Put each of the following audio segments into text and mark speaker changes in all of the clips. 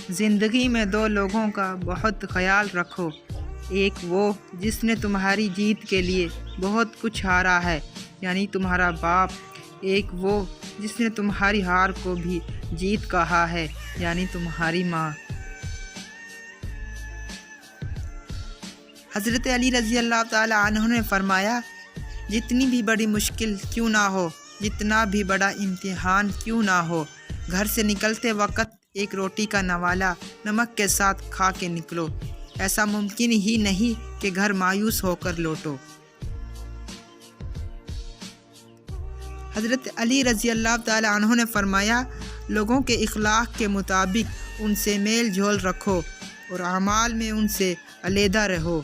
Speaker 1: زندگی میں دو لوگوں کا بہت خیال رکھو، ایک وہ جس نے تمہاری جیت کے لیے بہت کچھ ہارا ہے یعنی تمہارا باپ، ایک وہ جس نے تمہاری ہار کو بھی جیت کہا ہے یعنی تمہاری ماں۔ حضرت علی رضی اللہ تعالیٰ عنہ نے فرمایا، جتنی بھی بڑی مشکل کیوں نہ ہو، جتنا بھی بڑا امتحان کیوں نہ ہو، گھر سے نکلتے وقت ایک روٹی کا نوالہ نمک کے ساتھ کھا کے نکلو، ایسا ممکن ہی نہیں کہ گھر مایوس ہو کر لوٹو۔ حضرت علی رضی اللہ تعالیٰ عنہ نے فرمایا، لوگوں کے اخلاق کے مطابق ان سے میل جول رکھو اور اعمال میں ان سے علیحدہ رہو۔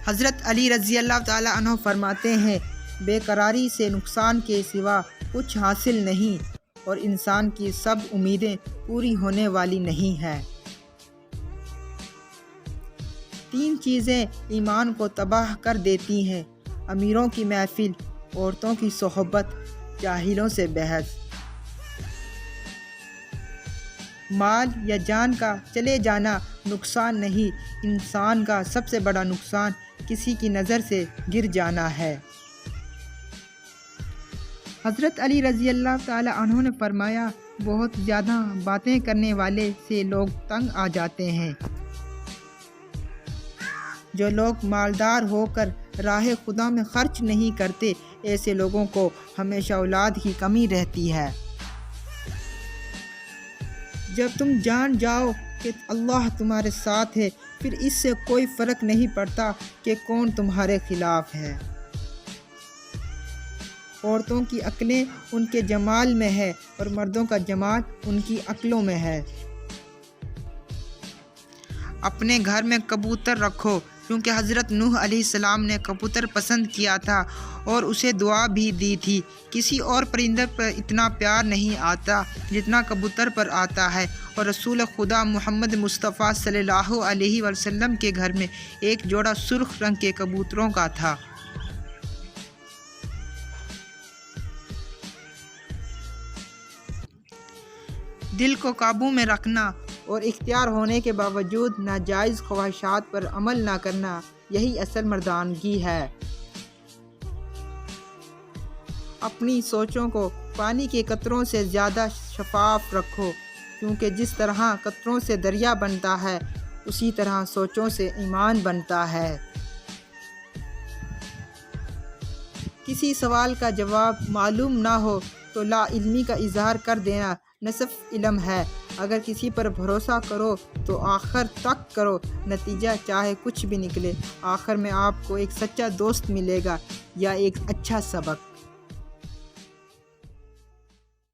Speaker 1: حضرت علی رضی اللہ تعالیٰ عنہ فرماتے ہیں، بے قراری سے نقصان کے سوا کچھ حاصل نہیں اور انسان کی سب امیدیں پوری ہونے والی نہیں ہیں۔ 3 چیزیں ایمان کو تباہ کر دیتی ہیں: امیروں کی محفل، عورتوں کی صحبت، جاہلوں سے بحث۔ مال یا جان کا چلے جانا نقصان نہیں، انسان کا سب سے بڑا نقصان کسی کی نظر سے گر جانا ہے۔ حضرت علی رضی اللہ تعالیٰ عنہ نے فرمایا، بہت زیادہ باتیں کرنے والے سے لوگ تنگ آ جاتے ہیں۔ جو لوگ مالدار ہو کر راہ خدا میں خرچ نہیں کرتے، ایسے لوگوں کو ہمیشہ اولاد کی کمی رہتی ہے۔ جب تم جان جاؤ کہ اللہ تمہارے ساتھ ہے، پھر اس سے کوئی فرق نہیں پڑتا کہ کون تمہارے خلاف ہے۔ عورتوں کی عقلیں ان کے جمال میں ہے اور مردوں کا جمال ان کی عقلوں میں ہے۔ اپنے گھر میں کبوتر رکھو، کیونکہ حضرت نوح علیہ السلام نے کبوتر پسند کیا تھا اور اسے دعا بھی دی تھی۔ کسی اور پرندے پر اتنا پیار نہیں آتا جتنا کبوتر پر آتا ہے، اور رسول خدا محمد مصطفیٰ صلی اللہ علیہ وسلم کے گھر میں ایک جوڑا سرخ رنگ کے کبوتروں کا تھا۔ دل کو قابو میں رکھنا اور اختیار ہونے کے باوجود ناجائز خواہشات پر عمل نہ کرنا، یہی اصل مردانگی ہے۔ اپنی سوچوں کو پانی کے قطروں سے زیادہ شفاف رکھو، کیونکہ جس طرح قطروں سے دریا بنتا ہے، اسی طرح سوچوں سے ایمان بنتا ہے۔ کسی سوال کا جواب معلوم نہ ہو تو لا علمی کا اظہار کر دینا نصف علم ہے۔ اگر کسی پر بھروسہ کرو تو آخر تک کرو، نتیجہ چاہے کچھ بھی نکلے، آخر میں آپ کو ایک سچا دوست ملے گا یا ایک اچھا سبق۔